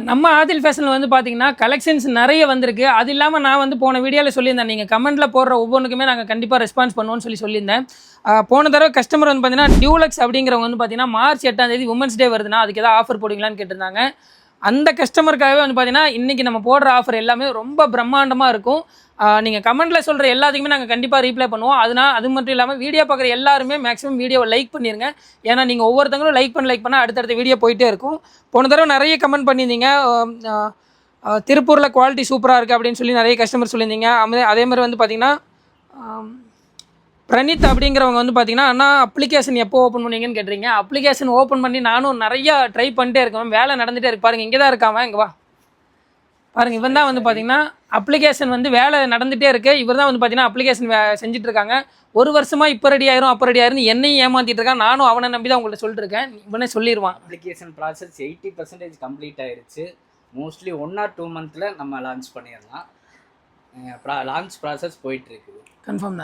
நம்ம ஆதில் ஃபேஷனில் வந்து பார்த்தீங்கன்னா கலெக்ஷன்ஸ் நிறைய வந்திருக்கு. அது இல்லாமல் நான் வந்து போன வீடியோவில் சொல்லியிருந்தேன், நீங்கள் கமெண்ட்டில் போடுற ஒவ்வொன்றுக்குமே நாங்கள் கண்டிப்பாக ரெஸ்பான்ஸ் பண்ணுவோம்னு சொல்லியிருந்தேன். போன தடவை கஸ்டமர் வந்து பார்த்தீங்கன்னா டியூலக்ஸ் அப்படிங்கிறவங்க வந்து பார்த்தீங்கன்னா மார்ச் 8 உமன்ஸ் டே வருதுன்னா அதுக்கு ஏதாவது ஆஃபர் போடுவீங்களான்னு கேட்டிருந்தாங்க. அந்த கஸ்டமருக்காகவே வந்து பார்த்தீங்கன்னா இன்றைக்கி நம்ம போடுற ஆஃபர் எல்லாமே ரொம்ப பிரம்மாண்டமாக இருக்கும். நீங்கள் கமெண்ட்டில் சொல்கிற எல்லாத்துக்குமே நாங்கள் கண்டிப்பாக ரீப்ளை பண்ணுவோம். அது மட்டும் இல்லாமல் வீடியோ பார்க்குற எல்லாருமே மேக்ஸிமம் வீடியோவை லைக் பண்ணிடுங்க. ஏன்னா நீங்கள் ஒவ்வொருத்தங்களும் லைக் பண்ணால் அடுத்தடுத்த வீடியோ போயிட்டே இருக்கும். போன தடவை நிறைய கமெண்ட் பண்ணியிருந்தீங்க, திருப்பூரில் குவாலிட்டி சூப்பராக இருக்குது அப்படின்னு சொல்லி நிறைய கஸ்டமர் சொல்லியிருந்தீங்க. அதே மாதிரி வந்து பார்த்திங்கன்னா பிரணீத் அப்படிங்கிறவங்க வந்து பார்த்தீங்கன்னா அண்ணா அப்ளிகேஷன் எப்போ ஓப்பன் பண்ணுவீங்கன்னு கேட்டுறீங்க. அப்ளிகேஷன் ஓப்பன் பண்ணி நானும் நிறையா ட்ரை பண்ணிட்டே இருக்கேன், வேலை நடந்துகிட்டே இருக்கு. பாருங்கள், இங்கே தான் இருக்காமல், இங்கே வா பாருங்கள். இவன் தான் வந்து பார்த்தீங்கன்னா அப்ளிகேஷன் வந்து வேலை நடந்துகிட்டே இருக்குது. இவர் தான் வந்து பார்த்தீங்கன்னா அப்ளிகேஷன் செஞ்சுட்டு இருக்காங்க. ஒரு வருஷமாக இப்போ ரெடி ஆயிரும் அப்போ ரெடி ஆயிரும் என்னையும் ஏமாற்றிட்டு இருக்கான். நானும் அவனை நம்பி தான் உங்கள்கிட்ட சொல்லிட்டு இருக்கேன். இவனே சொல்லிடுவான். அப்ளிகேஷன் ப்ராசஸ் 80% கம்ப்ளீட் ஆயிடுச்சு. மோஸ்ட்லி 1 or 2 months நம்ம லான்ச் பண்ணிடலாம். லான்ச் ப்ராசஸ் போயிட்டு இருக்குது. கன்ஃபார்ம்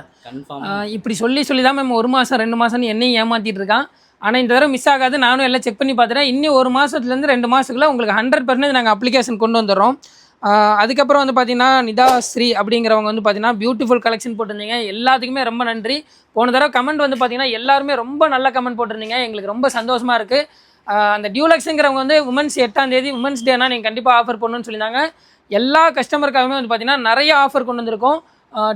இப்படி சொல்லி தான் மேம் 1 மாதம் 2 மாதம்னு என்னையும் ஏமாற்றிட்டு இருக்கான். ஆனால் இந்த தடவை மிஸ் ஆகாது. நானும் எல்லாம் செக் பண்ணி பார்த்துட்டேன். இன்னும் 1 மாதத்துலேருந்து 2 மாதத்துக்குள்ள உங்களுக்கு 100% நாங்கள் அப்ளிகேஷன் கொண்டு வந்துடுறோம். அதுக்கப்புறம் வந்து பார்த்தீங்கன்னா நிதா ஸ்ரீ அப்படிங்கிறவங்க வந்து பார்த்தீங்கன்னா பியூட்டிஃபுல் கலெக்ஷன் போட்டிருந்தீங்க. எல்லாத்துக்குமே ரொம்ப நன்றி. போன தடவை கமெண்ட் வந்து பார்த்தீங்கன்னா எல்லாருமே ரொம்ப நல்ல கமெண்ட் போட்டிருந்தீங்க. எங்களுக்கு ரொம்ப சந்தோஷமாக இருக்குது. அந்த டியூலக்ஸுங்கிறவங்க வந்து உமன்ஸ் 8 உமன்ஸ் டேனா நீங்கள் கண்டிப்பாக ஆஃபர் பண்ணணும்னு சொல்லியிருந்தாங்க. எல்லா கஸ்டமருக்காகவே வந்து பார்த்தீங்கன்னா நிறைய ஆஃபர் கொண்டு வந்திருக்கோம்.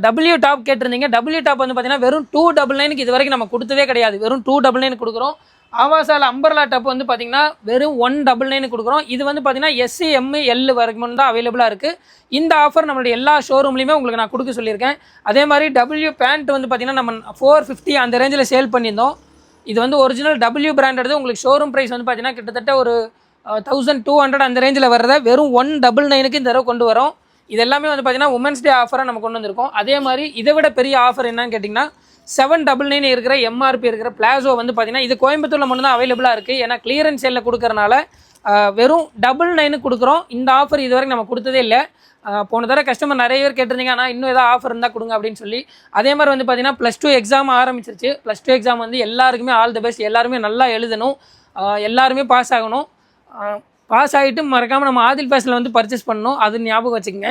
டபிள்யூ டாப் கேட்டிருந்தீங்க. டபிள்யூ டாப் வந்து பார்த்தீங்கன்னா வெறும் 299 இது வரைக்கும் நம்ம கொடுத்ததே கிடையாது. வெறும் 299 கொடுக்குறோம். ஆவாசால் அம்பர்லா டாப் வந்து பார்த்தீங்கன்னா வெறும் 199 கொடுக்குறோம். இது வந்து பார்த்தீங்கன்னா எஸ்சி எம்மு எல் வரைக்கும் தான் அவைலபிளாக இருக்குது. இந்த ஆஃபர் நம்மளுடைய எல்லா ஷோரூம்லையுமே உங்களுக்கு நான் கொடுக்க சொல்லியிருக்கேன். அதே மாதிரி டபிள்யூ பேண்ட் வந்து பார்த்தீங்கன்னா நம்ம 450 அந்த ரேஞ்சில் சேல் பண்ணியிருந்தோம். இது வந்து ஒரிஜினல் டபிள்யூ பிராண்டட். உங்களுக்கு ஷோரூம் ப்ரைஸ் வந்து பார்த்தீங்கன்னா கிட்டத்தட்ட ஒரு 1200 அந்த ரேஞ்சில் வர்றதை வெறும் 199க்கு இந்த தடவை கொண்டு வரோம். இது எல்லாமே வந்து பார்த்தீங்கன்னா உமன்ஸ் டே ஆஃபராக நம்ம கொண்டு வந்திருக்கோம். அதே மாதிரி இதை விட பெரிய ஆஃபர் என்னன்னு கேட்டிங்கன்னா 799 இருக்கிற எம்ஆர்பி இருக்கிற பிளாசோ வந்து பார்த்தீங்கன்னா இது கோயம்புத்தூரில் மட்டும் தான் அவைலபிளாக இருக்குது. ஏன்னா கிளியரன்ஸ் சேலில் கொடுக்கறனால வெறும் 99 கொடுக்குறோம். இந்த ஆஃபர் இது வரைக்கும் நம்ம கொடுத்ததே இல்லை. போன தடவை கஸ்டமர் நிறைய பேர் கேட்டிருந்தீங்க, ஆனால் இன்னும் ஏதாவது ஆஃபர் இருந்தால் கொடுங்க அப்படின்னு சொல்லி. அதே மாதிரி வந்து பார்த்தீங்கன்னா +2 எக்ஸாம் ஆரம்பிச்சிருச்சு. +2 எக்ஸாம் வந்து எல்லாருக்குமே ஆல் தி பெஸ்ட். எல்லாருமே நல்லா எழுதணும், எல்லாருமே பாஸ் ஆகணும். பாஸ் ஆகிட்டு மறக்காமல் நம்ம ஆதில் ஃபேஷனில் வந்து பர்ச்சேஸ் பண்ணணும். அது ஞாபகம் வச்சுக்கோங்க.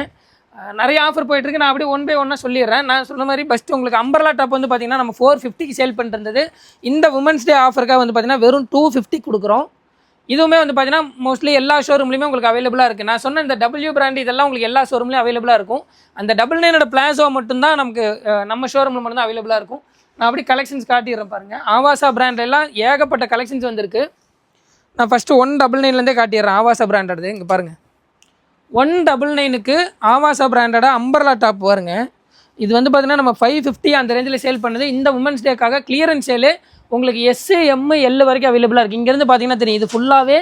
நிறைய ஆஃபர் போயிட்டுருக்கு. நான் அப்படியே 1 by 1 சொல்லிடுறேன். நான் சொன்ன மாதிரி ஃபஸ்ட்டு உங்களுக்கு அம்பர்லா டாப் வந்து பார்த்திங்கன்னா நம்ம 450க்கு சேல் பண்ணிருந்தது. இந்த உமன்ஸ் டே ஆஃபருக்காக வந்து பார்த்திங்கன்னா வெறும் 250 கொடுக்குறோம். இதுவுமே வந்து பார்த்திங்கன்னா மோஸ்ட்லி எல்லா ஷோரூம்லேயுமே உங்களுக்கு அவைலபிளாக இருக்குது. நான் சொன்ன இந்த டபிள்யூ பிராண்ட் இதெல்லாம் உங்களுக்கு எல்லா ஷோரூம்லேயும் அவைலபிளாக இருக்கும். அந்த 99 பிளாசோ மட்டும்தான் நமக்கு நம்ம ஷோரூமில் மட்டும்தான் அவைலபிளாக இருக்கும். நான் அப்படி கலெக்ஷன்ஸ் காட்டிடுறேன் பாருங்கள். ஆவாசா பிராண்ட்லாம் ஏகப்பட்ட கலெக்ஷன்ஸ் வந்திருக்கு. நான் ஃபஸ்ட்டு 199லேருந்தே காட்டிடுறேன். ஆவாசா பிராண்டட் இங்கே பாருங்கள். 199க்கு ஆவாசா பிராண்டடா அம்பர்லா டாப் பாருங்க. இது வந்து பார்த்தீங்கன்னா நம்ம 550 அந்த ரேஞ்சில் சேல் பண்ணுது. இந்த உமன்ஸ் டேக்காக கிளியரன்ஸ் சேலு உங்களுக்கு எஸ்ஸு எம்மு எல் வரைக்கும் அவைலபிளாக இருக்குது. இங்கேருந்து பார்த்தீங்கன்னா தெரியும், இது ஃபுல்லாகவே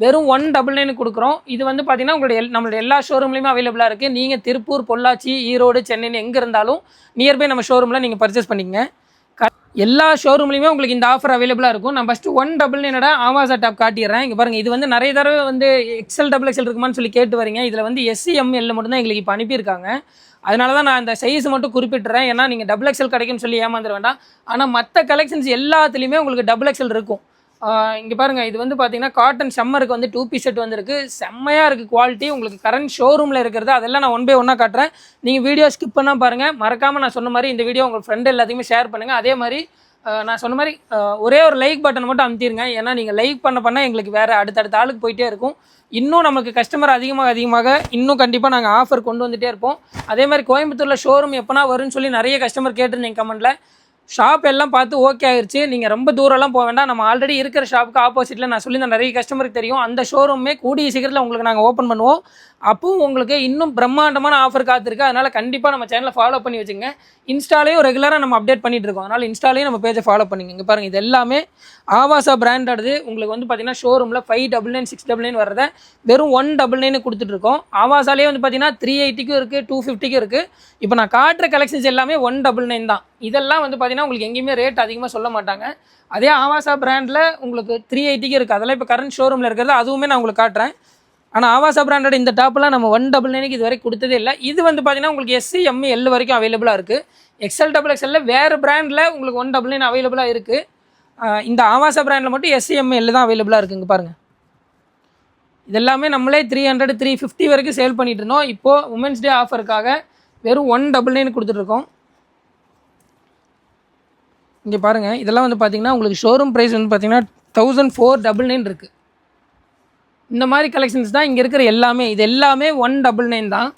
வெறும் 199 கொடுக்குறோம். இது வந்து பார்த்தீங்கன்னா நம்மளுடைய எல்லா ஷோரூம்லேயுமே அவைலபிளாக இருக்குது. நீங்கள் திருப்பூர், பொள்ளாச்சி, ஈரோடு, சென்னைன்னு எங்கே இருந்தாலும் நியர்பை நம்ம ஷோரூமில் நீங்கள் பர்ச்சேஸ் பண்ணிக்கங்க. எல்லா ஷோரூம்லேயுமே உங்களுக்கு இந்த ஆஃபர் அவைலபிளாக இருக்கும். நான் ஃபஸ்ட்டு 199 ஆவாசா டாப் காட்டிடுறேன். இங்கே பாருங்கள், இது வந்து நிறைய தடவை வந்து எக்ஸல் XXL இருக்குமான்னு சொல்லி கேட்டு வரீங்க. இதில் வந்து எஸ்சி எம்எல் மட்டும் தான் எங்களுக்கு இப்போ அனுப்பியிருக்காங்க. அதனால தான் நான் அந்த சைஸ் மட்டும் குறிப்பிட்டுறேன். ஏன்னா நீங்கள் XXL கிடைக்கும்னு சொல்லி ஏமாந்துட வேண்டாம். ஆனால் மற்ற கலெக்ஷன்ஸ் எல்லாத்துலேயுமே உங்களுக்கு XXL இருக்கும். இங்கே பாருங்கள், இது வந்து பார்த்தீங்கன்னா காட்டன் சம்மருக்கு வந்து 2 பீஸ் செட் வந்துருக்கு. செம்மையாக இருக்குது குவாலிட்டி. உங்களுக்கு கரண்ட் ஷோரூமில் இருக்கிறது அதெல்லாம் நான் 1 by 1 காட்டுறேன். நீங்கள் வீடியோ ஸ்கிப் பண்ணால் பாருங்கள். மறக்காமல் நான் சொன்ன மாதிரி இந்த வீடியோ உங்கள் ஃப்ரெண்டு எல்லாத்தையுமே ஷேர் பண்ணுங்கள். அதே மாதிரி நான் சொன்ன மாதிரி ஒரே ஒரு லைக் பட்டன் மட்டும் அமுத்திடுங்க. ஏன்னா நீங்கள் லைக் பண்ண எங்களுக்கு வேறு அடுத்தடுத்த ஆளுக்கு போயிட்டே இருக்கும். இன்னும் நமக்கு கஸ்டமர் அதிகமாக இன்னும் கண்டிப்பாக நாங்கள் ஆஃபர் கொண்டு வந்துகிட்டே இருப்போம். அதே மாதிரி கோயம்புத்தூரில் ஷோரூம் எப்போனா வரும்னு சொல்லி நிறைய கஸ்டமர் கேட்டிருந்தீங்க கமெண்ட்டில். ஷாப் எல்லாம் பார்த்து ஓகே ஆயிடுச்சு. நீங்கள் ரொம்ப தூரம்லாம் போக வேண்டாம். நம்ம ஆல்ரெடி இருக்கிற ஷாப்புக்கு ஆப்போசிட்டில் நான் சொல்லி நிறைய கஸ்டமருக்கு தெரியும். அந்த ஷோரூமே கூடிய சீக்கிரத்தில் உங்களுக்கு நாங்கள் ஓப்பன் பண்ணுவோம். அப்பவும் உங்களுக்கு இன்னும் பிரம்மாண்டமான ஆஃபர் காத்திருக்கு. அதனால் கண்டிப்பாக நம்ம சேனலை ஃபாலோ பண்ணி வச்சுங்க. இன்ஸ்டாலையும் ரெகுலராக நம்ம அப்டேட் பண்ணிகிட்டு இருக்கோம். அதனால் இன்ஸ்டாலையும் நம்ம பேஜை ஃபாலோ பண்ணிங்க. இங்கே பாருங்கள், இது எல்லாமே ஆவாசா பிராண்டடு. உங்களுக்கு வந்து பார்த்தீங்கன்னா ஷோரூமில் 599 699 வர்றதை வெறும் 199 கொடுத்துட்ருக்கோம். ஆவாசாலே வந்து பார்த்தீங்கன்னா 380க்கும் இருக்குது, 250க்கும் இருக்குது. இப்போ நான் காட்டுற கலெக்ஷன்ஸ் எல்லாமே 199 தான். இதெல்லாம் வந்து பார்த்தீங்கன்னா உங்களுக்கு எங்கேயுமே ரேட் அதிகமாக சொல்ல மாட்டாங்க. அதே ஆவாசா பிராண்டில் உங்களுக்கு 380க்கு இருக்குது. அதெல்லாம் இப்போ கரண்ட் ஷோரூமில் இருக்கிறது அதுவுமே நான் உங்களுக்கு காட்டுறேன். ஆனால் ஆவாசா பிராண்டட் இந்த டாப்லாம் நம்ம 199க்கு இது வரைக்கும் கொடுத்ததே இல்லை. இது வந்து பார்த்தீங்கன்னா உங்களுக்கு எஸ்சி எம்மு எல் வரைக்கும் அவைலபிளாக இருக்குது. XL XXL வேறு பிராண்டில் உங்களுக்கு 199 அவைலபிளாக இருக்குது. இந்த ஆவாசா பிராண்டில் மட்டும் எஸ்சி எம்மு எல் தான் அவைலபிளாக இருக்குங்க பாருங்கள். இதெல்லாமே நம்மளே 300 350 வரைக்கும் சேல் பண்ணிட்டு இருந்தோம். இப்போது உமன்ஸ் டே ஆஃபருக்காக வெறும் 199 கொடுத்துட்ருக்கோம். இங்கே பாருங்கள், இதெல்லாம் வந்து பார்த்திங்கன்னா உங்களுக்கு ஷோரூம் ப்ரைஸ் வந்து பார்த்திங்கன்னா 1499 இருக்குது. இந்த மாதிரி கலெக்ஷன்ஸ் தான் இங்கே இருக்கிற எல்லாமே. இது எல்லாமே 199 தான்.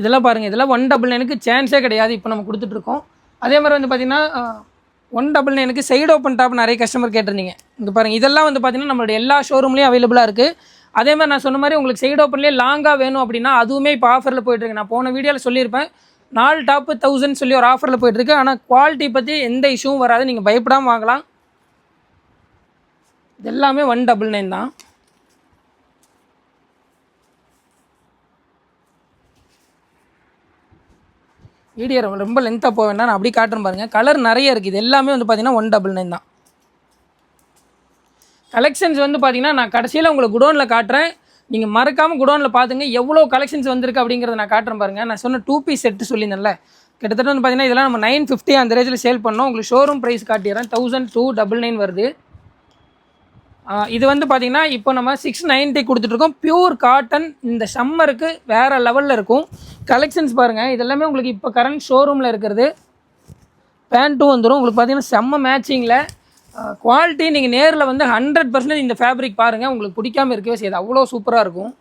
இதெல்லாம் பாருங்கள், இதெல்லாம் 199க்கு சான்ஸே கிடையாது. இப்போ நம்ம கொடுத்துட்ருக்கோம். அதே மாதிரி வந்து பார்த்திங்கன்னா 199க்கு சைடு ஓப்பன் டாப் நிறைய கஸ்டமர் கேட்டிருந்தீங்க. இங்கே பாருங்கள், இதெல்லாம் வந்து பார்த்திங்கன்னா நம்மளுடைய எல்லா ஷோரூம்லேயும் அவைலபிளாக இருக்குது. அதே மாதிரி நான் சொன்ன மாதிரி உங்களுக்கு சைடு ஓப்பன்லேயே லாங்காக வேணும் அப்படின்னா அதுவுமே இப்போ ஆஃபரில் போயிட்டுருக்கு. நான் போன வீடியோவில் சொல்லியிருப்பேன், 4 டாப்பு 1000 சொல்லி ஒரு ஆஃபரில் போயிட்டுருக்கு. ஆனால் குவாலிட்டி பற்றி எந்த இஷ்யூவும் வராது, நீங்கள் பயப்படாமல் வாங்கலாம். இது எல்லாமே 199 தான். வீடியோ ரொம்ப லென்த்தாக போக வேண்டாம், நான் அப்படியே காட்டுறேன் பாருங்கள். கலர் நிறைய இருக்குது. இது எல்லாமே வந்து பார்த்திங்கன்னா 199 தான். கலெக்ஷன்ஸ் வந்து பார்த்திங்கன்னா நான் கடைசியில் உங்களுக்கு குடோனில் காட்டுறேன். நீங்கள் மறக்காமல் குடோனில் பார்த்துங்க எவ்வளோ கலெக்ஷன்ஸ் வந்திருக்கு அப்படிங்கிறத நான் காட்டுறேன் பாருங்கள். நான் சொன்ன 2 பீஸ் செட்டு சொல்லியிருந்தேன்ல, கிட்டத்தட்ட வந்து பார்த்திங்கன்னா இதெல்லாம் நம்ம 950 அந்த ரேஞ்சில் சேல் பண்ணோம். உங்களுக்கு ஷோரூம் ப்ரைஸ் காட்டிடுறேன், 1299 வருது. இது வந்து பார்த்திங்கன்னா இப்போ நம்ம 690 கொடுத்துட்ருக்கோம். Pure cotton. இந்த சம்மருக்கு வேறு லெவலில் இருக்கும். கலெக்ஷன்ஸ் பாருங்கள், இதெல்லாமே உங்களுக்கு இப்போ கரண்ட் ஷோரூமில் இருக்கிறது. பேண்ட்டும் வந்துடும் உங்களுக்கு பார்த்திங்கன்னா செம்ம மேட்சிங்கில். குவாலிட்டி நீங்கள் நேரில் வந்து 100% இந்த ஃபேப்ரிக் பாருங்கள், உங்களுக்கு பிடிக்காமல் இருக்கவே செய்யாது, அவ்வளோ சூப்பராக இருக்கும்.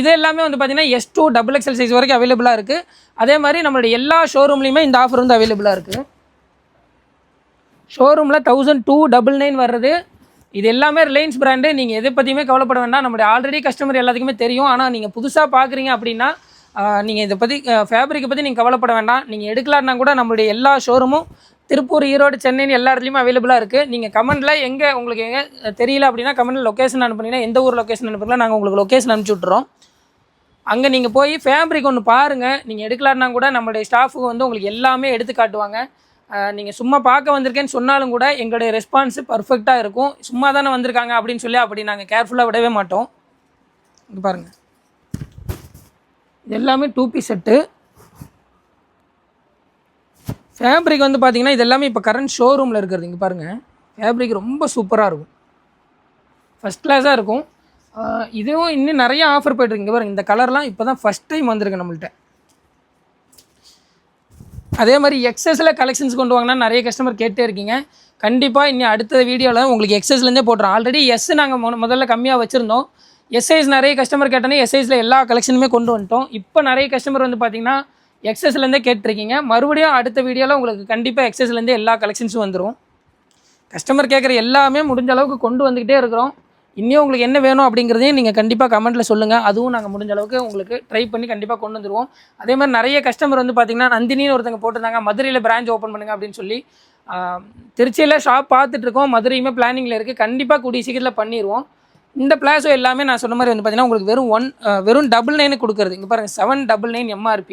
இது எல்லாமே வந்து பார்த்திங்கன்னா S2 XXL சைஸ் வரைக்கும் அவைலபிளாக இருக்குது. அதே மாதிரி நம்மளுடைய எல்லா ஷோரூம்லேயுமே இந்த ஆஃபர் வந்து அவைலபிளாக இருக்குது. ஷோரூமில் 1299 வர்றது. இது எல்லாமே ரிலையன்ஸ் பிராண்டு. நீங்கள் எதை பற்றியுமே கவலைப்பட வேண்டாம். நம்மளுடைய ஆல்ரெடி கஸ்டமர் எல்லாத்துக்குமே தெரியும். ஆனால் நீங்கள் புதுசாக பார்க்குறீங்க அப்படின்னா நீங்கள் இதை பற்றி ஃபேப்ரிக்கை பற்றி நீங்கள் கவலைப்பட வேண்டாம். நீங்கள் எடுக்கலான்னா கூட நம்மளுடைய எல்லா ஷோரூமும் திருப்பூர், ஈரோடு, சென்னைன்னு எல்லா இடத்துலையுமே அவைலபிளாக இருக்குது. நீங்கள் கமெண்ட்டில் எங்கே உங்களுக்கு எங்கே தெரியல அப்படின்னா கமெண்ட்டில் லொக்கேஷன் அனுப்புனீங்கன்னா எந்த ஊர் லொக்கேஷன் அனுப்புறீங்களோ நாங்கள் உங்களுக்கு லொக்கேஷன் அனுப்பிச்சி விட்றோம். அங்கே நீங்கள் போய் ஃபேப்ரிக் ஒன்று பாருங்கள். நீங்கள் எடுக்கலான்னா கூட நம்மளுடைய ஸ்டாஃபுக்கு வந்து உங்களுக்கு எல்லாமே எடுத்து காட்டுவாங்க. நீங்கள் சும்மா பார்க்க வந்திருக்கேன்னு சொன்னாலும் கூட எங்களுடைய ரெஸ்பான்ஸு பர்ஃபெக்டாக இருக்கும். சும்மா தானே வந்திருக்காங்க அப்படின்னு சொல்லி அப்படி நாங்கள் கேர்ஃபுல்லாக விடவே மாட்டோம். இங்கே பாருங்கள், இது எல்லாமே 2 பீஸ் செட்டு. ஃபேப்ரிக் வந்து பார்த்திங்கன்னா இது எல்லாமே இப்போ கரண்ட் ஷோரூமில் இருக்கிறது. இங்கே பாருங்கள், ஃபேப்ரிக் ரொம்ப சூப்பராக இருக்கும், ஃபஸ்ட் கிளாஸாக இருக்கும். இதுவும் இன்னும் நிறைய ஆஃபர் போய்ட்டுருக்கு. இங்கே பாருங்கள், இந்த கலர்லாம் இப்போ தான் ஃபஸ்ட் டைம் வந்திருக்கு நம்மள்கிட்ட. அதே மாதிரி எக்ஸஸில் கலெக்ஷன்ஸ் கொண்டு வாங்கினா நிறைய கஸ்டமர் கேட்டே இருக்கீங்க. கண்டிப்பாக இன்னும் அடுத்த வீடியோவில் உங்களுக்கு எக்ஸஸ்லேருந்தே போட்டுறோம். ஆல்ரெடி எஸ் நாங்கள் முதல்ல கம்மியாக வச்சுருந்தோம். எஸ்ஐஸ் நிறைய கஸ்டமர் கேட்டோன்னே எஸ்ஐஸில் எல்லா கலெக்ஷனுமே கொண்டு வந்துட்டோம். இப்போ நிறைய கஸ்டமர் வந்து பார்த்திங்கன்னா எக்ஸஸ்லேருந்தே கேட்டிருக்கீங்க. மறுபடியும் அடுத்த வீடியோவில் உங்களுக்கு கண்டிப்பாக எக்ஸஸ்லேருந்தே எல்லா கலெக்ஷன்ஸும் வந்துடும். கஸ்டமர் கேட்குற எல்லாமே முடிஞ்ச அளவுக்கு கொண்டு வந்துக்கிட்டே இருக்கிறோம். இன்னும் உங்களுக்கு என்ன வேணும் அப்படிங்கிறதையும் நீங்கள் கண்டிப்பாக கமெண்ட்டில் சொல்லுங்கள். அதுவும் நாங்கள் முடிஞ்ச அளவுக்கு உங்களுக்கு ட்ரை பண்ணி கண்டிப்பாக கொண்டு வந்துடுவோம். அதே மாதிரி நிறைய கஸ்டமர் வந்து பார்த்திங்கன்னா நந்தினின்னு ஒருத்தங்க போட்டிருந்தாங்க, மதுரையில் பிரான்ச் ஓப்பன் பண்ணுங்க அப்படின்னு சொல்லி. திருச்சியில் ஷாப் பார்த்துட்ருக்கோம், மதுரையுமே பிளானிங்கில் இருக்குது. கண்டிப்பாக கூடிய சீக்கிரத்தில் பண்ணிடுவோம். இந்த பிளாஸோ எல்லாமே நான் சொன்ன மாதிரி வந்து பார்த்திங்கன்னா உங்களுக்கு வெறும் 99 கொடுக்குறது. இங்கே பாருங்கள், 799 MRP.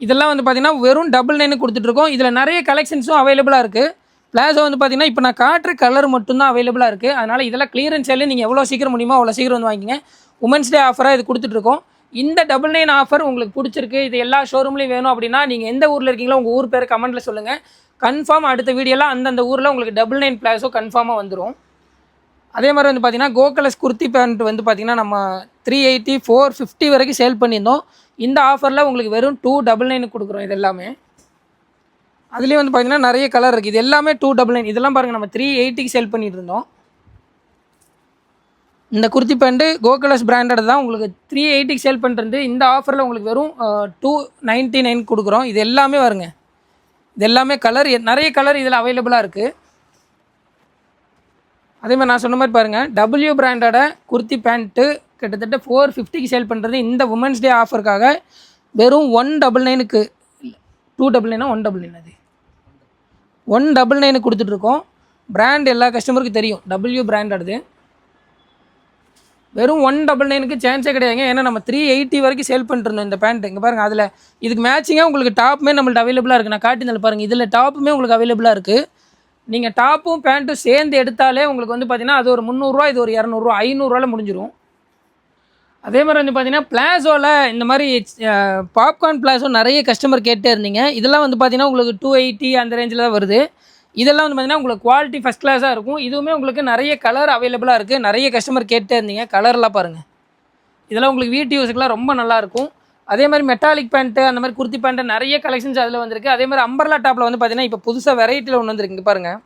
இதெல்லாம் வந்து பார்த்திங்கன்னா வெறும் 99 கொடுத்துட்ருக்கோம். இதில் நிறைய கலெக்ஷன்ஸும் அவைலபிளாக இருக்குது. பிளாஸோ வந்து பார்த்திங்கன்னா இப்போ நான் காட்டுற கலர் மட்டும்தான் அவைலபிளாக இருக்குது. அதனால் இதெல்லாம் கிளியரன்ஸ் சேல். நீங்கள் எவ்வளோ சீக்கிரம் முடியுமோ அவ்வளோ சீக்கிரம் வந்து வாங்கிங்க. உமன்ஸ் டே ஆஃபராக இது கொடுத்துட்ருக்கோம். இந்த 99 ஆஃபர் உங்களுக்கு பிடிச்சிருக்கு, இது எல்லா ஷோரூம்லேயும் வேணும் அப்படின்னா நீங்கள் எந்த ஊரில் இருக்கீங்களோ உங்கள் ஊர் பேர் கமெண்ட்டில் சொல்லுங்கள். கன்ஃபார்ம் அடுத்த வீடியோலாம் அந்தந்த ஊரில் உங்களுக்கு 99 பிளாஸோ கன்ஃபார்மாக வந்துடும். அதே மாதிரி வந்து பார்த்திங்கன்னா கோகலஸ் குர்த்தி பேண்ட் வந்து பார்த்திங்கன்னா நம்ம 380 450 வரைக்கும் சேல் பண்ணியிருந்தோம். இந்த ஆஃபரில் உங்களுக்கு வெறும் 299 கொடுக்குறோம். இது எல்லாமே அதுலேயே வந்து பார்த்திங்கன்னா நிறைய கலர் இருக்குது. இது எல்லாமே 299. இதெல்லாம் பாருங்கள், நம்ம 380க்கு சேல் பண்ணிட்டு இருந்தோம். இந்த குர்த்தி பேண்ட்டு கோகலஸ் பிராண்டட் தான். உங்களுக்கு 380க்கு சேல் பண்ணிட்டு இந்த ஆஃபரில் உங்களுக்கு வெறும் 299 கொடுக்குறோம். இது எல்லாமே வருங்க, இது எல்லாமே கலர், நிறைய கலர் இதில் அவைலபிளாக இருக்குது. அதே மாதிரி நான் சொன்ன மாதிரி பாருங்கள், W பிராண்டோட குர்த்தி பேண்ட்டு கிட்டத்தட்ட 450க்கு சேல் பண்ணுறது இந்த உமன்ஸ் டே ஆஃபருக்காக வெறும் 199க்கு 299 199 அது 199 கொடுத்துட்ருக்கோம். பிராண்ட் எல்லா கஸ்டமருக்கும் தெரியும், W பிராண்டது. வெறும் 199க்கு சான்ஸே கிடையாதுங்க. ஏன்னா நம்ம 380 வரைக்கும் சேல் பண்ணிட்டுருந்தோம் இந்த பேண்ட்டு. இங்கே பாருங்கள், அதில் இதுக்கு மேட்சிங்காக உங்களுக்கு டாப்புமே நம்மள்ட்ட அவைலபிளாக இருக்குது. நான் காட்டினதில் பாருங்கள், இதில் டாப்புமே உங்களுக்கு அவைலபிளாக இருக்குது. நீங்கள் டாப்பும் பேண்ட்டும் சேர்ந்து எடுத்தாலே உங்களுக்கு வந்து பார்த்திங்கன்னா அது ஒரு 300 ரூபா, இது ஒரு 200 ரூபா, 500 ரூபாயில் முடிஞ்சிடும். அதே மாதிரி வந்து பார்த்தீங்கன்னா பிளாசோவில் இந்த மாதிரி பாப்கார்ன் பிளாசோ நிறைய கஸ்டமர் கேட்டே இருந்தீங்க. இதெல்லாம் வந்து பார்த்தீங்கன்னா உங்களுக்கு 280 அந்த ரேஞ்சில் தான் வருது. இதெல்லாம் வந்து பார்த்தீங்கன்னா உங்களுக்கு குவாலிட்டி ஃபஸ்ட் கிளாஸாக இருக்கும். இதுவுமே உங்களுக்கு நிறைய கலர் அவைலபிளாக இருக்குது. நிறைய கஸ்டமர் கேட்டே இருந்தீங்க. கலர்லாம் பாருங்கள், இதெல்லாம் உங்களுக்கு வீட்டு யூஸுக்குலாம் ரொம்ப நல்லாயிருக்கும். அதே மாதிரி மெட்டாலிக் பேண்ட்டு அந்த மாதிரி குர்த்தி பேண்ட்டு நிறைய கலெக்ஷன்ஸ் அதில் வந்திருக்கு. அதே மாதிரி அம்பர்லா டாப்பில் வந்து பார்த்தீங்கன்னா இப்போ புதுசாக வெரைட்டியில் ஒன்று வந்துருக்கு. இங்கே பாருங்கள்,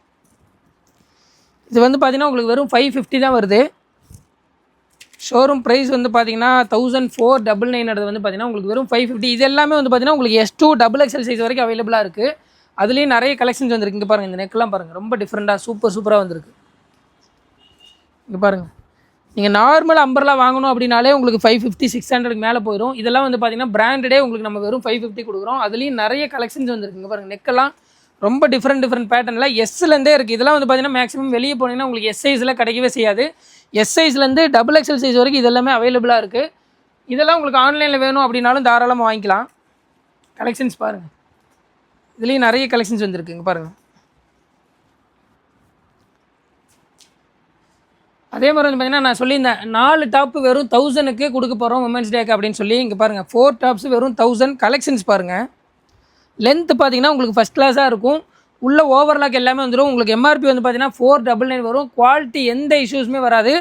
இது வந்து பார்த்தீங்கன்னா உங்களுக்கு வெறும் 550 தான் வருது. ஷோரூம் ப்ரைஸ் வந்து பார்த்தீங்கன்னா 1499 வந்து பார்த்தீங்கன்னா உங்களுக்கு வெறும் 550. இது எல்லாமே வந்து பார்த்தீங்கன்னா உங்களுக்கு S2 XXL சைஸ் வரைக்கும் அவைலபிளாக இருக்குது. அதுலேயும் நிறைய கலெக்ஷன்ஸ் வந்துருக்கு. இங்கே பாருங்கள், இந்த நெக்லாம் பாருங்கள், ரொம்ப டிஃப்ரெண்ட்டாக சூப்பராக வந்திருக்கு. இங்கே பாருங்கள், நீங்கள் நார்மல் அம்பர்லாம் வாங்கணும் அப்படின்னாலே உங்களுக்கு 550 600 மேலே போயிடும். இதெல்லாம் வந்து பார்த்தீங்கன்னா பிராண்டடே உங்களுக்கு நம்ம வெறும் 550 கொடுக்குறோம். அதுலேயும் நிறைய கலெக்ஷன்ஸ் வந்துருக்கு. இங்கே பாருங்கள், நெக்கெல்லாம் ரொம்ப டிஃப்ரெண்ட் பேட்டர்னில் எஸ்லேருந்தே இருக்குது. இதெல்லாம் வந்து பார்த்தீங்கன்னா மேக்ஸிமம் வெளியே போனீங்கன்னா உங்களுக்கு எஸ் சைஸில் கிடைக்கவே செய்யாது. எஸ் சைஸ்லேருந்து XXL சைஸ் வரைக்கும் இதெல்லாமே அவைலபிளாக இருக்குது. இதெல்லாம் உங்களுக்கு ஆன்லைனில் வேணும் அப்படின்னாலும் தாராளமாக வாங்கிக்கலாம். கலெக்ஷன்ஸ் பாருங்கள், இதுலேயும் நிறைய கலெக்ஷன்ஸ் வந்துருக்கு. இங்கே பாருங்கள், அதே மாதிரி வந்து பார்த்தீங்கன்னா நான் சொல்லியிருந்தேன் 4 டாப்பு வெறும் 1000க்கு கொடுக்க போகிறோம் உமன்ஸ் டேக்கு அப்படின்னு சொல்லி. இங்கே பாருங்கள், 4 டாப்ஸ் வெறும் 1000. கலெக்ஷன்ஸ் பாருங்கள், லென்த்து பார்த்தீங்கன்னா உங்களுக்கு ஃபஸ்ட் கிளாஸாக இருக்கும். உள்ள ஓவர்லாக் எல்லாமே வந்துடும். உங்களுக்கு எம்ஆர்பி வந்து பார்த்தீங்கன்னா 499 வரும். குவாலிட்டி எந்த இஷ்யூஸுமே வராது.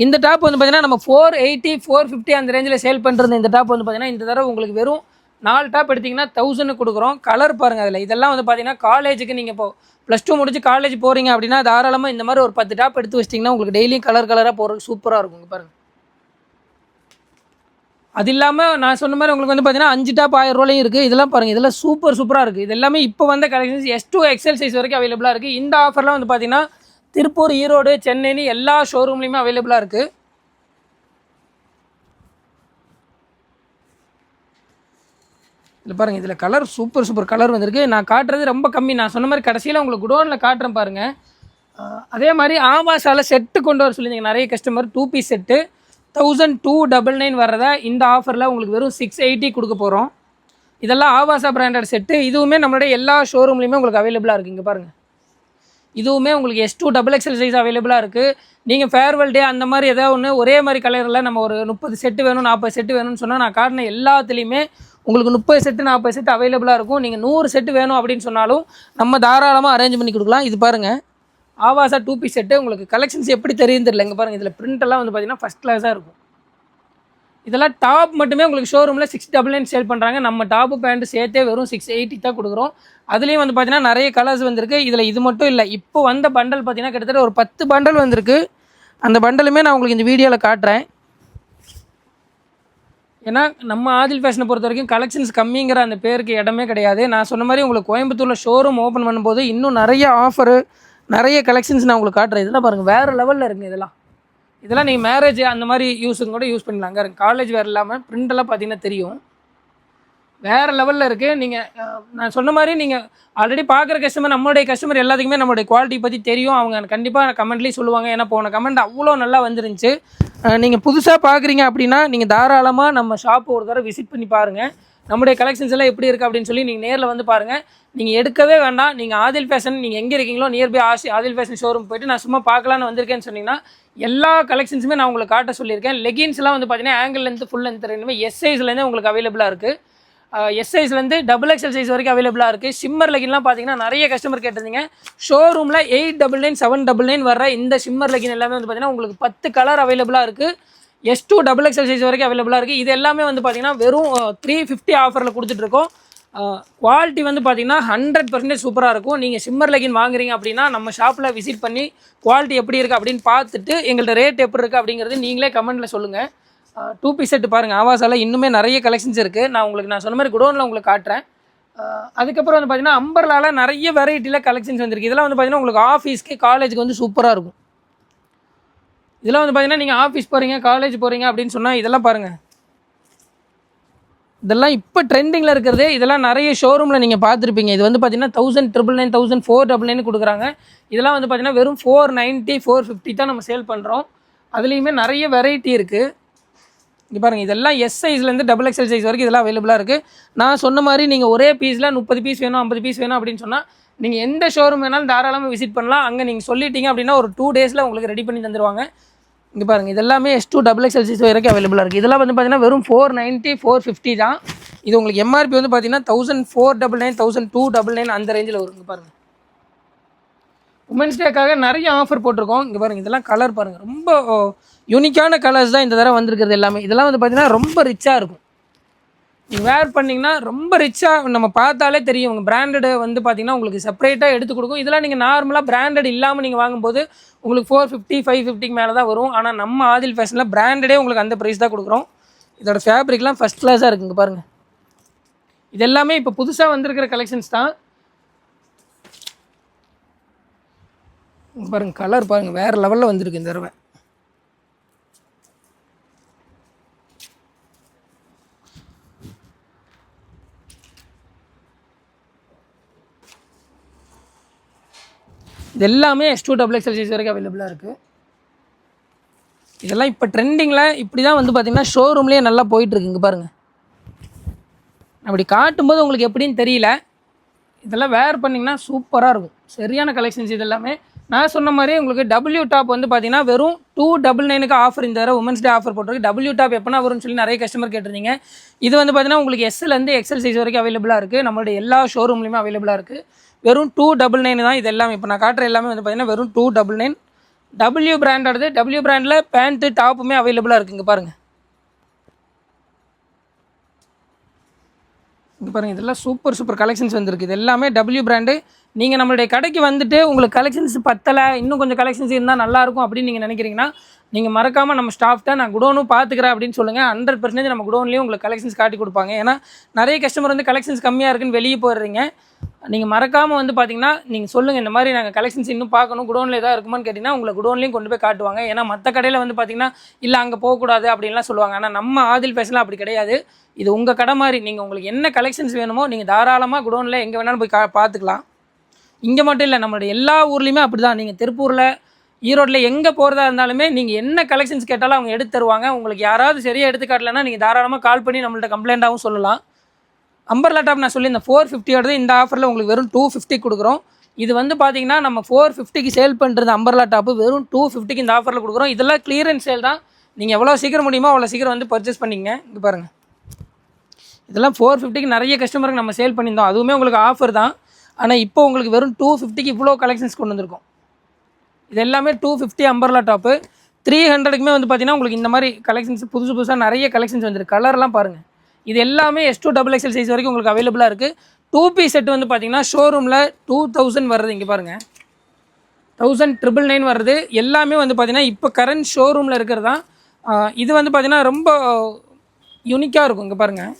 இந்த டாப் வந்து பார்த்தீங்கன்னா நம்ம 480 450 அந்த ரேஞ்சில் சேல் பண்ணுறது. இந்த டாப் வந்து பார்த்தீங்கன்னா இந்த தடவை உங்களுக்கு வெறும் 4 டாப் எடுத்திங்கன்னா 1000 கொடுக்குறோம். கலர் பாருங்கள், அதில் இதெல்லாம் வந்து பார்த்தீங்கன்னா காலேஜுக்கு நீங்கள் இப்போ +2 முடிச்சு காலேஜ் போகிறீங்க அப்படின்னா தாராளமாக இந்த மாதிரி ஒரு 10 டாப் எடுத்து வச்சிட்டிங்கன்னா உங்களுக்கு டெய்லியும் கலராக போகிறது சூப்பராக இருக்கும். பாருங்கள், அது இல்லாமல் நான் சொன்ன மாதிரி உங்களுக்கு வந்து பார்த்தீங்கன்னா 5 டாப் 1000 ரூபாயும் இருக்குது. இதெல்லாம் பாருங்கள், இதெல்லாம் சூப்பராக இருக்குது. இது எல்லாமே இப்போ வந்த கலெக்ஷன்ஸ் S2 XL சைஸ் வரைக்கும் அவைலபிளாக இருக்குது. இந்த ஆஃபர்லாம் வந்து பார்த்தீங்கன்னா திருப்பூர், ஈரோடு, சென்னைன்னு எல்லா ஷோரூம்லேயுமே அவைலபிளாக இருக்குது. இதில் பாருங்கள், இதில் கலர் சூப்பர் கலர் வந்திருக்கு. நான் காட்டுறது ரொம்ப கம்மி. நான் சொன்ன மாதிரி கடைசியில் உங்களுக்கு குடோனில் காட்டுறேன் பாருங்கள். அதே மாதிரி ஆவாசாவில் செட்டு கொண்டு வர சொல்லியிருந்தீங்க நிறைய கஸ்டமர். 2 பீஸ் செட்டு 1299 வர்றதா இந்த ஆஃபரில் உங்களுக்கு வெறும் 680 கொடுக்க போகிறோம். இதெல்லாம் ஆவாசா பிராண்டட் செட்டு. இதுவுமே நம்மளுடைய எல்லா ஷோரூம்லேயுமே உங்களுக்கு அவைலபிளாக இருக்குது. இங்கே பாருங்கள், இதுவுமே உங்களுக்கு S2 XXL சைஸ் அவைலபிளாக இருக்குது. நீங்கள் ஃபேர்வெல் டே அந்த மாதிரி ஏதாவது ஒன்று ஒரே மாதிரி கலரில் நம்ம ஒரு 30 செட்டு வேணும் 40 செட்டு வேணும்னு சொன்னால் நான் காட்டின எல்லாத்துலேயுமே உங்களுக்கு 30 செட்டு 40 செட்டு அவைலபிளாக இருக்கும். நீங்கள் 100 செட்டு வேணும் அப்படின்னு சொன்னாலும் நம்ம தாராளமாக அரேஞ்ச் பண்ணி கொடுக்கலாம். இது பாருங்கள், ஆவாசா 2 பீஸ் செட்டு. உங்களுக்கு கலெக்ஷன்ஸ் எப்படி தெரியும் தெரியல. இங்கே பாருங்கள், இதில் பிரிண்டெல்லாம் வந்து பார்த்தீங்கன்னா ஃபஸ்ட் கிளாஸாக இருக்கும். இதெல்லாம் டாப் மட்டுமே உங்களுக்கு ஷோரூமில் 699 சேல் பண்ணுறாங்க. நம்ம டாப்பு பேண்ட்டு சேர்த்தே வெறும் 680 தான் கொடுக்குறோம். அதுலேயும் வந்து பார்த்தீங்கன்னா நிறைய கலர்ஸ் வந்திருக்கு. இதில் இது மட்டும் இல்லை, இப்போ வந்த பண்டல் பார்த்தீங்கன்னா கிட்டத்தட்ட ஒரு 10 பண்டல் வந்திருக்கு. அந்த பண்டலுமே நான் உங்களுக்கு இந்த வீடியோவில் காட்டுறேன். ஏன்னா நம்ம ஆதில் ஃபேஷனை பொறுத்த வரைக்கும் கலெக்ஷன்ஸ் கம்மிங்கிற அந்த பேருக்கு இடமே கிடையாது. நான் சொன்ன மாதிரி உங்களுக்கு கோயம்புத்தூரில் ஷோரூம் ஓப்பன் பண்ணும்போது இன்னும் நிறைய ஆஃபரு நிறைய கலெக்ஷன்ஸ் நான் உங்களுக்கு காட்டுறேன். இதெல்லாம் பாருங்கள், வேறு லெவலில் இருக்குங்க. இதெல்லாம் நீங்கள் மேரேஜ் அந்த மாதிரி யூஸுங்க கூட யூஸ் பண்ணலாங்க. காலேஜ் வேறு இல்லாமல் பிரிண்டெல்லாம் பார்த்தீங்கன்னா தெரியும், வேறு லெவலில் இருக்குது. நீங்கள் நான் சொன்ன மாதிரி நீங்கள் ஆல்ரெடி பார்க்குற கஸ்டமர், நம்மளுடைய கஸ்டமர் எல்லாத்துக்குமே நம்மளுடைய குவாலிட்டி பற்றி தெரியும். அவங்க கண்டிப்பாக கமெண்ட்லேயும் சொல்லுவாங்க. ஏன்னா போன கமெண்ட் அவ்வளோ நல்லா வந்துருந்துச்சு. நீங்கள் புதுசாக பார்க்குறீங்க அப்படின்னா நீங்கள் தாராளமாக நம்ம ஷாப்பு ஒரு தடவை விசிட் பண்ணி பாருங்கள். நம்முடைய கலெக்ஷன்ஸ் எல்லாம் எப்படி இருக்குது அப்படின்னு சொல்லி நீங்கள் நேரில் வந்து பாருங்கள். நீங்கள் எடுக்கவே வேண்டாம். நீங்கள் ஆதில் ஃபேஷன் நீங்கள் எங்கே இருக்கீங்களோ நியர்பை ஆதில் ஃபேஷன் ஷோரூம் போய்ட்டு நான் சும்மா பார்க்கலான்னு வந்திருக்கேன்னு சொன்னீங்கன்னா எல்லா கலெக்ஷன்ஸுமே நான் உங்களுக்கு காட்ட சொல்லியிருக்கேன். லெகின்ஸ்லாம் வந்து பார்த்தீங்கன்னா ஆங்கிள் லென்த்து ஃபுல் லென்த் ரெண்டுமே எஸ் சைஸ்லேருந்தே உங்களுக்கு அவைலபிளாக இருக்குது. எஸ் சைஸ்லேருந்து XXL சைஸ் வரைக்கும் அவைலபிளாக இருக்குது. ஷிம்மர் லெகின்லாம் பார்த்தீங்கன்னா நிறைய கஸ்டமர் கேட்டிருந்தீங்க. ஷோரூமில் 899 799 வர இந்த ஷிம்மர் லெகின் எல்லாமே வந்து பார்த்தீங்கன்னா உங்களுக்கு 10 கலர் அவைலபிளாக இருக்குது. S2 XXL சைஸ் வரைக்கும் அவைலபிளாக இருக்குது. இது எல்லாமே வந்து பார்த்தீங்கன்னா வெறும் 350 ஆஃபரில் கொடுத்துட்ருக்கோம். குவாலிட்டி வந்து பார்த்தீங்கன்னா 100% சூப்பராக இருக்கும். நீங்கள் ஷிம்மர் லெகின் வாங்குறீங்க அப்படின்னா நம்ம ஷாப்பில் விசிட் பண்ணி குவாலிட்டி எப்படி இருக்குது அப்படின்னு பார்த்துட்டு எங்கள்கிட்ட ரேட் எப்படி இருக்குது அப்படிங்கிறது நீங்களே கமெண்ட்டில் சொல்லுங்கள். 2 பீஸ் செட்டு பாருங்கள், ஆவாசால இன்னுமே நிறைய கலெக்ஷன்ஸ் இருக்குது. நான் சொன்ன மாதிரி குடோனில் உங்களுக்கு காட்டுறேன். அதுக்கப்புறம் வந்து பார்த்தீங்கன்னா அம்பர்லாவில் நிறைய வெரைட்டியில் கலெக்ஷன்ஸ் வந்துருக்கு. இதெல்லாம் வந்து பார்த்தீங்கன்னா உங்களுக்கு ஆஃபீஸ்க்கு காலேஜுக்கு வந்து சூப்பராக இருக்கும். இதெல்லாம் வந்து பார்த்தீங்கன்னா நீங்கள் ஆஃபீஸ் போகிறீங்க காலேஜ் போகிறீங்க அப்படின்னு சொன்னால் இதெல்லாம் பாருங்கள், இதெல்லாம் இப்போ ட்ரெண்டிங்கில் இருக்கிறது. இதெல்லாம் நிறைய ஷோரூமில் நீங்கள் பார்த்துருப்பீங்க. இது வந்து பார்த்தீங்கன்னா 1999 1499 கொடுக்குறாங்க. இதெல்லாம் வந்து பார்த்தீங்கன்னா வெறும் 490 450 தான் நம்ம சேல் பண்ணுறோம். அதுலேயுமே நிறைய வெரைட்டி இருக்குது. இங்கே பாருங்கள், இதெல்லாம் எஸ் சைஸ்லேருந்து XXL சைஸ் வரைக்கும் இதெல்லாம் அவைலபிளாக இருக்குது. நான் சொன்ன மாதிரி நீங்கள் ஒரே பீஸில் 30 பீஸ் வேணும் 50 பீஸ் வேணும் அப்படின்னு சொன்னால் நீங்கள் எந்த ஷோரூம் வேணாலும் தாராளமாக விசிட் பண்ணலாம். அங்கே நீங்கள் சொல்லிட்டீங்க அப்படின்னா ஒரு 2 டேஸில் உங்களுக்கு ரெடி பண்ணி தந்துடுவாங்க. இங்கே பாருங்கள் இது எல்லாமே S2 XXL வரைக்கும் அவைலபிளாக இருக்குது. இதெல்லாம் வந்து பார்த்தீங்கன்னா வெறும் 490 450 தான். இது உங்களுக்கு எம்ஆர்பி வந்து பார்த்தீங்கன்னா 1499 1299 அந்த ரேஞ்சில் வரும். இங்கே பாருங்கள் உமன்ஸ் டேக்காக நிறைய ஆஃபர் போட்டிருக்கோம். இங்கே பாருங்கள் இதெல்லாம் கலர் பாருங்கள், ரொம்ப யூனிக்கான கலர்ஸ் தான் இந்த தடவை வந்திருக்கிறது எல்லாமே. இதெல்லாம் வந்து பார்த்தீங்கன்னா ரொம்ப ரிச்சாக இருக்கும். நீங்கள் வேர் பண்ணிங்கன்னா ரொம்ப ரிச்சாக நம்ம பார்த்தாலே தெரியும். உங்கள் பிராண்டடு வந்து பார்த்தீங்கன்னா உங்களுக்கு செப்பரேட்டாக எடுத்து கொடுக்கும். இதெல்லாம் நீங்கள் நார்மலாக பிராண்டட் இல்லாமல் நீங்கள் வாங்கும்போது உங்களுக்கு 450 550 மேலே தான் வரும். ஆனால் நம்ம ஆதில் ஃபேஷனில் பிராண்டடே உங்களுக்கு அந்த ப்ரைஸ் தான் கொடுக்குறோம். இதோட ஃபேப்ரிக்லாம் ஃபஸ்ட் கிளாஸாக இருக்குங்க பாருங்கள். இது எல்லாமே இப்போ புதுசாக வந்திருக்கிற கலெக்ஷன்ஸ் தான். பாருங்கள் கலர் பாருங்கள் வேறு லெவலில் வந்திருக்கு இந்த தடவை. இது எல்லாமே S2 XXL சைஸ் வரைக்கும் அவைலபிளாக இருக்குது. இதெல்லாம் இப்போ ட்ரெண்டிங்கில் இப்படி தான் வந்து பார்த்திங்கன்னா ஷோரூம்லேயே நல்லா போயிட்டுருக்கு. இங்கே பாருங்கள் அப்படி காட்டும்போது உங்களுக்கு எப்படின்னு தெரியல. இதெல்லாம் வேர் பண்ணிங்கன்னா சூப்பராக இருக்கும். சரியான கலெக்ஷன்ஸ் இது எல்லாமே. நான் சொன்ன மாதிரி உங்களுக்கு W டாப் வந்து பார்த்தீங்கன்னா வெறும் 299க்கு ஆஃபர் இந்த தடவை உமன்ஸ் டே ஆஃபர் போட்டிருக்கு. W டாப் எப்போனா வரும்னு சொல்லி நிறைய கஸ்டமர் கேட்டிருந்தீங்க. இது வந்து பார்த்தீங்கன்னா உங்களுக்கு S-லேருந்து XL சைஸ் வரைக்கும் அவைலபிளாக இருக்குது. நம்மளுடைய எல்லா ஷோரூம்லேயுமே அவைலபிளாக இருக்குது. வெறும் 299 தான் இது எல்லாமே. இப்போ நான் காட்டுற எல்லாமே வந்து பார்த்தீங்கன்னா வெறும் 299. W பிராண்டோடது. W பிராண்டில் பேண்ட்டு டாப்புமே அவைலபிளாக இருக்குது. இங்கே பாருங்கள் இங்கே பாருங்கள் இதெல்லாம் சூப்பர் கலெக்ஷன்ஸ் வந்திருக்கு. இது எல்லாமே W பிராண்டு. நீங்கள் நம்மளுடைய கடைக்கு வந்துட்டு உங்களுக்கு கலெக்ஷன்ஸ் பத்தலை, இன்னும் கொஞ்சம் கலெக்ஷன்ஸ் இருந்தால் நல்லாயிருக்கும் அப்படின்னு நீங்கள் நினைக்கிறீங்கன்னா நீங்கள் மறக்காமல் நம்ம ஸ்டாஃப்ட்ட நான் குடோனும் பார்த்துக்கிறேன் அப்படின்னு சொல்லுங்கள். 100% நம்ம குடோன்லேயும் உங்களுக்கு கலெக்ஷன்ஸ் காட்டி கொடுப்பாங்க. ஏன்னா நிறைய கஸ்டமர் வந்து கலெக்ஷன்ஸ் கம்மியாக இருக்குன்னு வெளியே போயிடுறீங்க. நீங்கள் மறக்காமல் வந்து பார்த்தீங்கன்னா நீங்கள் சொல்லுங்கள் இந்த மாதிரி நாங்கள் கலெக்ஷன்ஸ் இன்னும் பார்க்கணும், குடோனில் எதாவது இருக்குமான்னு கேட்டிங்கன்னா உங்களை குடோன்லேயும் கொண்டு போய் காட்டுவாங்க. ஏன்னா மற்ற கடையில் வந்து பார்த்தீங்கன்னா இல்லை அங்கே போகக்கூடாது அப்படின்லாம் சொல்லுவாங்க. ஆனால் நம்ம ஆதில் ஃபேஷனில் அப்படி கிடையாது. இது உங்கள் கடை மாதிரி. நீங்கள் உங்களுக்கு என்ன கலெக்ஷன்ஸ் வேணுமோ நீங்கள் தாராளமாக குடோனில் எங்கே வேணாலும் போய் பார்த்துக்கலாம். இங்கே மட்டும் இல்லை, நம்மளுடைய எல்லா ஊர்லேயுமே அப்படி தான். நீங்கள் திருப்பூரில் ஈரோட்டில் எங்கே போகிறதா இருந்தாலுமே நீங்கள் என்ன கலெக்ஷன்ஸ் கேட்டாலும் அவங்க எடுத்து தருவாங்க. உங்களுக்கு யாராவது சரியாக எடுத்து காட்டலைன்னா நீங்கள் தாராளமாக கால் பண்ணி நம்மள்ட்ட கம்ப்ளைண்ட்டாகவும் சொல்லலாம். அம்பர்லா டாப் நான் சொல்லி இந்த 450 இந்த ஆஃபரில் உங்களுக்கு வெறும் 250 கொடுக்குறோம். இது வந்து பார்த்தீங்கன்னா நம்ம 450க்கு சேல் பண்ணுறது அம்பர்லா டாப்பு வெறும் 250க்கு இந்த ஆஃபரில் கொடுக்குறோம். இதெல்லாம் கிளியரன்ஸ் சேல் தான். நீங்கள் எவ்வளோ சீக்கிரம் முடியுமோ அவ்வளோ சீக்கிரம் வந்து பர்ச்சேஸ் பண்ணிங்க. இங்கே பாருங்கள் இதெல்லாம் 450க்கு நிறைய கஸ்டமருக்கு நம்ம சேல் பண்ணியிருந்தோம். அதுவுமே உங்களுக்கு ஆஃபர் தான். ஆனால் இப்போ உங்களுக்கு வெறும் 250க்கு இவ்வளோ கலெக்ஷன்ஸ் கொண்டு வந்திருக்கோம். இது எல்லாமே 250 அம்பர்லா டாப்பு. 300க்குமே வந்து பார்த்தீங்கன்னா உங்களுக்கு இந்த மாதிரி கலெக்ஷன்ஸ் புதுசாக நிறைய கலெக்ஷன்ஸ் வந்துருக்கு. கலர்லாம் பாருங்கள். இது எல்லாமே S2 XXL சைஸ் வரைக்கும் உங்களுக்கு அவைலபிளாக இருக்குது. 2 பீஸ் செட் வந்து பார்த்தீங்கன்னா ஷோரூமில் 2000 வருது. இங்கே பாருங்கள் 1999 வருது. எல்லாமே வந்து பார்த்தீங்கன்னா இப்போ கரண்ட் ஷோரூமில் இருக்கிறது தான். இது வந்து பார்த்தீங்கன்னா ரொம்ப யூனிக்காக இருக்கும். இங்கே பாருங்கள்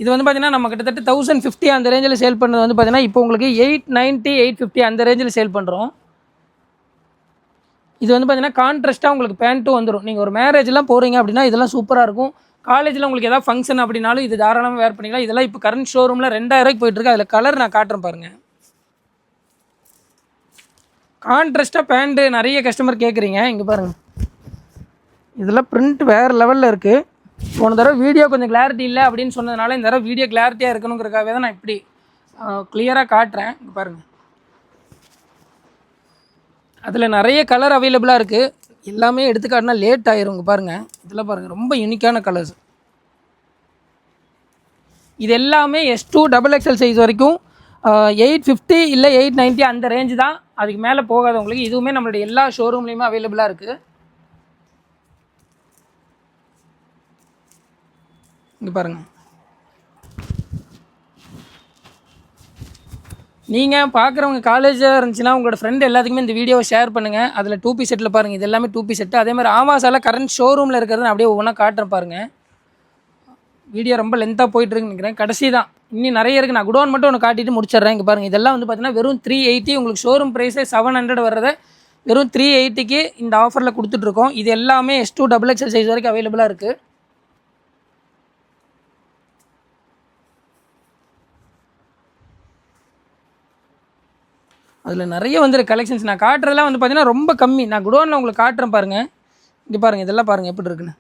இது வந்து பார்த்தீங்கன்னா நம்ம கிட்டத்தட்ட 1050 அந்த ரேஞ்சில் சேல் பண்ணுறது வந்து பார்த்தீங்கன்னா இப்போ உங்களுக்கு 890 850 அந்த ரேஞ்சில் சேல் பண்ணுறோம். இது வந்து பார்த்தீங்கன்னா கான்ட்ராஸ்ட்டாக உங்களுக்கு பேண்ட்டும் வந்துடும். நீங்கள் ஒரு மேரேஜ்லாம் போகிறீங்க அப்படின்னா இதெல்லாம் சூப்பராக இருக்கும். காலேஜில் உங்களுக்கு எதாவது ஃபங்க்ஷன் அப்படின்னாலும் இது தாராளமாக வேர் பண்ணிக்கலாம். இதெல்லாம் இப்போ கரண்ட் ஷோரூமில் 2000 போயிட்டுருக்கு. அதில் கலர் நான் காட்டுறேன் பாருங்கள். கான்ட்ராஸ்ட்டாக பேண்ட்டு நிறைய கஸ்டமர் கேட்குறீங்க. இங்கே பாருங்கள் இதெல்லாம் பிரிண்ட் வேறு லெவலில் இருக்குது. போன தடவை வீடியோ கொஞ்சம் கிளாரிட்டி இல்லை அப்படின்னு சொன்னதுனால இந்த தடவை வீடியோ கிளாரிட்டியாக இருக்கணுங்கிறக்காகவே தான் நான் இப்படி கிளியராக காட்டுறேன். இங்கே பாருங்கள் அதில் நிறைய கலர் அவைலபிளாக இருக்குது. எல்லாமே எடுத்துக்காட்டினா லேட் ஆயிரும். இங்கே பாருங்கள் இதெல்லாம் பாருங்கள் ரொம்ப யூனிக்கான கலர்ஸ். இது எல்லாமே S2 XXL சைஸ் வரைக்கும் 850 இல்லை 890 அந்த ரேஞ்சு தான். அதுக்கு மேலே போகாதவங்களுக்கு இதுவுமே நம்மளுடைய எல்லா ஷோரூம்லேயுமே அவைலபிளாக இருக்குது. இங்கே பாருங்கள் நீங்கள் பார்க்குறவங்க காலேஜாக இருந்துச்சுன்னா உங்களோட ஃப்ரெண்ட் எல்லாத்துக்குமே இந்த வீடியோவை ஷேர் பண்ணுங்கள். அதில் 2 பீஸ் செட்டில் பாருங்கள். இது எல்லாமே 2 பீஸ் செட்டு. அதே மாதிரி ஆமாசால கரண்ட் ஷோரூமில் இருக்கிறது நான் அப்படியே ஒவ்வொன்றா காட்டுறேன் பாருங்கள். வீடியோ ரொம்ப லென்த்தாக போயிட்டுருக்குன்னு நினைக்கிறேன். கடைசி தான் இன்னும் நிறைய இருக்குது. நான் குடோன் மட்டும் ஒன்று காட்டிட்டு முடிச்சிடுறேன். இங்கே பாருங்கள் இதெல்லாம் வந்து பார்த்தீங்கன்னா வெறும் 380. உங்களுக்கு ஷோரூம் ப்ரைஸே 700 வர்றதை வெறும் 380க்கு இந்த ஆஃபரில் கொடுத்துட்ருக்கோம். இது எல்லாமே S2 XXL சைஸ் வரைக்கும் அவைலபிளாக இருக்குது. அதில் நிறைய வந்துருக்கு கலெக்ஷன்ஸ். நான் காட்டுறதெல்லாம் வந்து பார்த்தீங்கன்னா ரொம்ப கம்மி. நான் குடோனில் உங்களுக்கு காட்டுறேன் பாருங்கள். இங்கே பாருங்கள் இதெல்லாம் பாருங்கள் எப்படி இருக்குன்னு.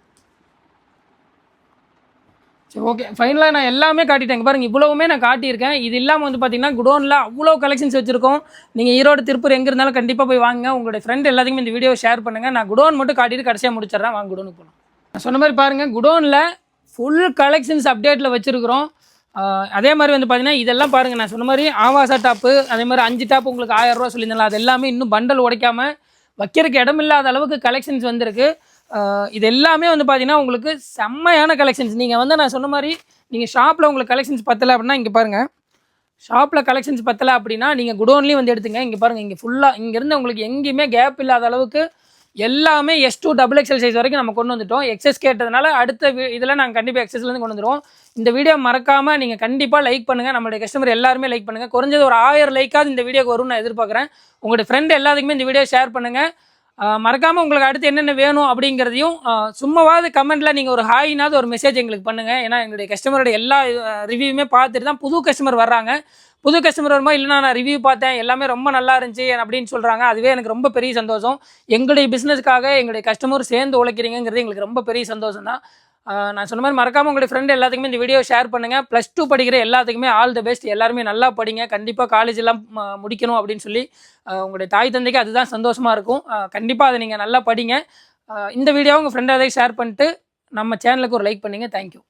சரி ஓகே, ஃபைனலாக நான் எல்லாமே காட்டிட்டேன் பாருங்க, இவ்வளவுமே நான் காட்டியிருக்கேன். இது இல்லாமல் வந்து பார்த்தீங்கன்னா குடோனில் அவ்வளோ கலெக்ஷன்ஸ் வச்சிருக்கோம். நீங்கள் ஈரோடு திருப்பூர் எங்கே இருந்தாலும் கண்டிப்பாக போய் வாங்க. உங்களுடைய ஃப்ரெண்ட் எல்லாத்துக்குமே இந்த வீடியோ ஷேர் பண்ணுங்கள். நான் குடோன் மட்டும் காட்டிட்டு கடைசியாக முடிச்சிடுறேன். வாங்க குடோனுக்கு போகலாம். நான் சொன்ன மாதிரி பாருங்கள், குடோனில் ஃபுல் கலெக்ஷன்ஸ் அப்டேட்டில் வச்சுருக்கிறோம். அதே மாதிரி வந்து பார்த்தீங்கன்னா இதெல்லாம் பாருங்கள், நான் சொன்ன மாதிரி ஆவாசா டாப்பு, அதே மாதிரி 5 டாப் உங்களுக்கு 1000 ரூபா சொல்லியிருந்தாலும் அது எல்லாமே இன்னும் பண்டல் உடைக்காமல் வைக்கிறதுக்கு இடமில்லாத அளவுக்கு கலெக்ஷன்ஸ் வந்திருக்கு. இது எல்லாமே வந்து பார்த்தீங்கன்னா உங்களுக்கு செம்மையான கலெக்ஷன்ஸ். நீங்கள் வந்து நான் சொன்ன மாதிரி நீங்கள் ஷாப்பில் உங்களுக்கு கலெக்ஷன்ஸ் பத்தலை அப்படின்னா இங்கே பாருங்கள், ஷாப்பில் கலெக்ஷன்ஸ் பத்தலை அப்படின்னா நீங்கள் குடோன்லேயும் வந்து எடுத்துங்க. இங்கே பாருங்கள், இங்கே ஃபுல்லாக இங்கேருந்து உங்களுக்கு எங்கேயுமே கேப் இல்லாத அளவுக்கு எல்லாமே S2 XXL சைஸ் வரைக்கும் நம்ம கொண்டு வந்துட்டோம். எக்ஸஸ் கேட்டதுனால அடுத்த இதில் நாங்கள் கண்டிப்பாக எக்ஸஸ்லேருந்து கொண்டு வந்துடுவோம். இந்த வீடியோ மறக்காமல் நீங்கள் கண்டிப்பாக லைக் பண்ணுங்கள். நம்மளுடைய கஸ்டமர் எல்லாருமே லைக் பண்ணுங்கள். குறைஞ்சது ஒரு 1000 லைக்காவது இந்த வீடியோக்கு வரும்னு நான் எதிர்பார்க்குறேன். உங்களுடைய ஃப்ரெண்டு எல்லாத்துக்குமே இந்த வீடியோ ஷேர் பண்ணுங்கள். மறக்காமல் உங்களுக்கு அடுத்து என்னென்ன வேணும் அப்படிங்கிறதையும் சும்மாவாவது கமெண்ட்டில் நீங்கள் ஒரு ஹாய்னாவது ஒரு மெசேஜ் எங்களுக்கு பண்ணுங்கள். ஏன்னா எங்களுடைய கஸ்டமரோட எல்லா ரிவ்யூவுமே பார்த்துட்டு தான் புது கஸ்டமர் வர்றாங்க. புது கஸ்டமர் வரும்போது இல்லைனா நான் ரிவ்யூ பார்த்தேன் எல்லாமே ரொம்ப நல்லா இருந்துச்சு அப்படின்னு சொல்கிறாங்க. அதுவே எனக்கு ரொம்ப பெரிய சந்தோஷம். எங்களுடைய பிஸ்னஸ்க்காக எங்களுடைய கஸ்டமர் சேர்ந்து உழைக்கிறீங்கிறது எங்களுக்கு ரொம்ப பெரிய சந்தோஷம் தான். நான் சொன்ன மாதிரி மறக்காமல் உங்களுடைய ஃப்ரெண்டு எல்லாத்துக்குமே இந்த வீடியோ ஷேர் பண்ணுங்கள். +2 படிக்கிற எல்லாத்துக்குமே ஆல் தி பெஸ்ட். எல்லாருமே நல்லா படிங்க. கண்டிப்பாக காலேஜ் எல்லாம் முடிக்கணும் அப்படின்னு சொல்லி உங்களுடைய தாய் தந்தைக்கு அதுதான் சந்தோஷமாக இருக்கும். கண்டிப்பாக அதை நீங்கள் நல்லா படிங்க. இந்த வீடியோவை உங்கள் ஃப்ரெண்டாக ஷேர் பண்ணிட்டு நம்ம சேனலுக்கு ஒரு லைக் பண்ணுங்கள். தேங்க்யூ.